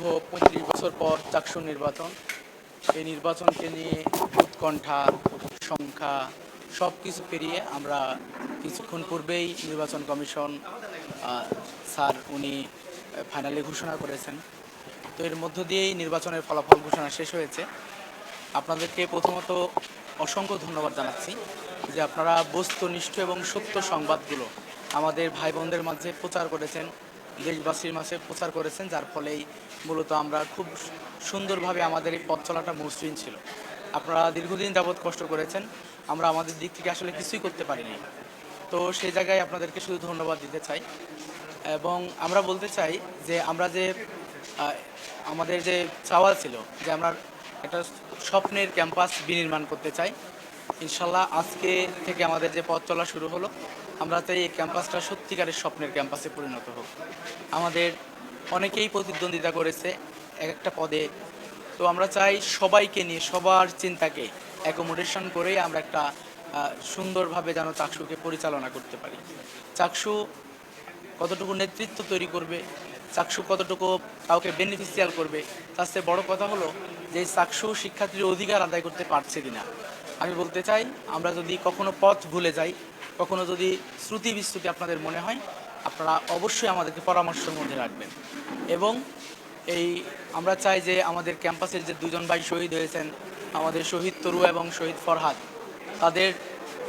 35 বছর পর চাকসু নির্বাচন, এই নির্বাচনকে নিয়ে উৎকণ্ঠা, সংখ্যা সব কিছু পেরিয়ে আমরা কিছুক্ষণ পূর্বেই নির্বাচন কমিশন স্যার উনি ফাইনালি ঘোষণা করেছেন। তো এর মধ্য দিয়েই নির্বাচনের ফলাফল ঘোষণা শেষ হয়েছে। আপনাদেরকে প্রথমত অসংখ্য ধন্যবাদ জানাচ্ছি যে আপনারা বস্তুনিষ্ঠ এবং সত্য সংবাদগুলো আমাদের ভাই বোনদের মাঝে প্রচার করেছেন, দেশবাসীর মাঝে প্রচার করেছেন, যার ফলেই মূলত আমরা খুব সুন্দরভাবে আমাদের এই পথ চলাটা মসৃণ ছিল। আপনারা দীর্ঘদিন যাবৎ কষ্ট করেছেন, আমরা আমাদের দিক থেকে আসলে কিছুই করতে পারিনি। তো সেই জায়গায় আপনাদেরকে শুধু ধন্যবাদ দিতে চাই এবং আমরা বলতে চাই যে আমরা যে আমাদের যে চাওয়া ছিল যে আমরা একটা স্বপ্নের ক্যাম্পাস বিনির্মাণ করতে চাই, ইনশাল্লাহ আজকে থেকে আমাদের যে পথ চলা শুরু হলো, আমরা চাই এই ক্যাম্পাসটা সত্যিকারের স্বপ্নের ক্যাম্পাসে পরিণত হোক। আমাদের অনেকেই প্রতিদ্বন্দ্বিতা করেছে এক একটা পদে, তো আমরা চাই সবাইকে নিয়ে সবার চিন্তাকে অ্যাকোমোডেশন করেই আমরা একটা সুন্দরভাবে যেন চাকসুকে পরিচালনা করতে পারি। চাকসু কতটুকু নেতৃত্ব তৈরি করবে, চাকসু কতটুকু কাউকে বেনিফিশিয়াল করবে, তার চেয়ে বড় কথা হলো যে চাকসু শিক্ষার্থীর অধিকার আদায় করতে পারছে কিনা। আমি বলতে চাই আমরা যদি কখনো পথ ভুলে যাই, কখনো যদি শ্রুতি বিশ্রুতি আপনাদের মনে হয়, আপনারা অবশ্যই আমাদেরকে পরামর্শের মধ্যে রাখবেন। এবং এই আমরা চাই যে আমাদের ক্যাম্পাসের যে দুজন ভাই শহীদ হয়েছেন, আমাদের শহীদ তরু এবং শহীদ ফরহাদ, তাদের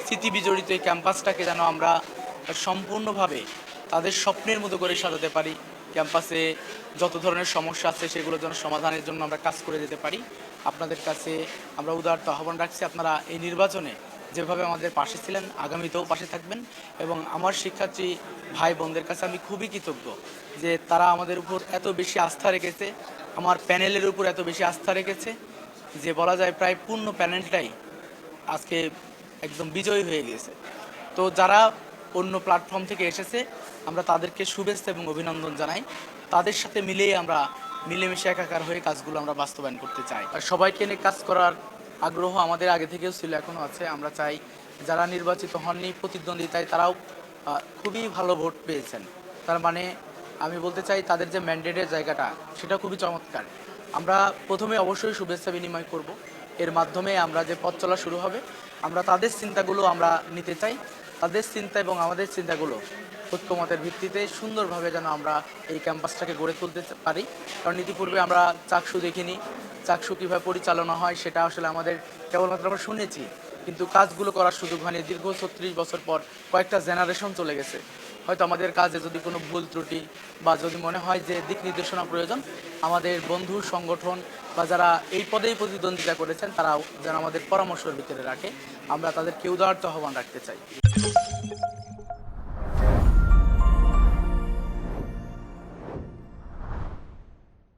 স্মৃতি বিজড়িত এই ক্যাম্পাসটাকে যেন আমরা সম্পূর্ণভাবে তাদের স্বপ্নের মতো করে সাজাতে পারি। ক্যাম্পাসে যত ধরনের সমস্যা আছে সেগুলো যেন সমাধানের জন্য আমরা কাজ করে যেতে পারি। আপনাদের কাছে আমরা উদারত আহ্বান রাখছি, আপনারা এই নির্বাচনে যেভাবে আমাদের পাশে ছিলেন আগামীতেও পাশে থাকবেন। এবং আমার শিক্ষার্থী ভাই বোনদের কাছে আমি খুবই কৃতজ্ঞ যে তারা আমাদের উপর এত বেশি আস্থা রেখেছে, আমার প্যানেলের উপর এত বেশি আস্থা রেখেছে যে বলা যায় প্রায় পূর্ণ প্যানেলটাই আজকে একদম বিজয়ী হয়ে গিয়েছে। তো যারা অন্য প্ল্যাটফর্ম থেকে এসেছে আমরা তাদেরকে শুভেচ্ছা এবং অভিনন্দন জানাই। তাদের সাথে মিলেই আমরা মিলেমিশে একাকার হয়ে কাজগুলো আমরা বাস্তবায়ন করতে চাই। আর সবাইকে নিয়ে কাজ করার আগ্রহ আমাদের আগে থেকেও ছিল, এখনও আছে। আমরা চাই যারা নির্বাচিত হননি প্রতিদ্বন্দ্বিতায় তারাও খুবই ভালো ভোট পেয়েছেন। তার মানে আমি বলতে চাই তাদের যে ম্যান্ডেটের জায়গাটা সেটা খুবই চমৎকার। আমরা প্রথমে অবশ্যই শুভেচ্ছা বিনিময় করব, এর মাধ্যমে আমরা যে পথ চলা শুরু হবে আমরা তাদের চিন্তাগুলো আমরা নিতে চাই। তাদের চিন্তা এবং আমাদের চিন্তাগুলো ঐক্যমতের ভিত্তিতে সুন্দরভাবে যেন আমরা এই ক্যাম্পাসটাকে গড়ে তুলতে পারি। কারণ ইতিপূর্বে আমরা চাকসু দেখিনি, চাকসু কীভাবে পরিচালনা হয় সেটা আসলে আমাদের কেবলমাত্র আমরা শুনেছি, কিন্তু কাজগুলো করার সুযোগ হয়নি। দীর্ঘ 36 বছর পর কয়েকটা জেনারেশন চলে গেছে। হয়তো আমাদের কাজে যদি কোনো ভুল ত্রুটি বা যদি মনে হয় যে দিক নির্দেশনা প্রয়োজন, আমাদের বন্ধু সংগঠন বা যারা এই পদেই প্রতিদ্বন্দ্বিতা করেছেন তারাও যেন আমাদের পরামর্শের ভিতরে রাখে। আমরা তাদেরকে উদারত আহ্বান রাখতে চাই।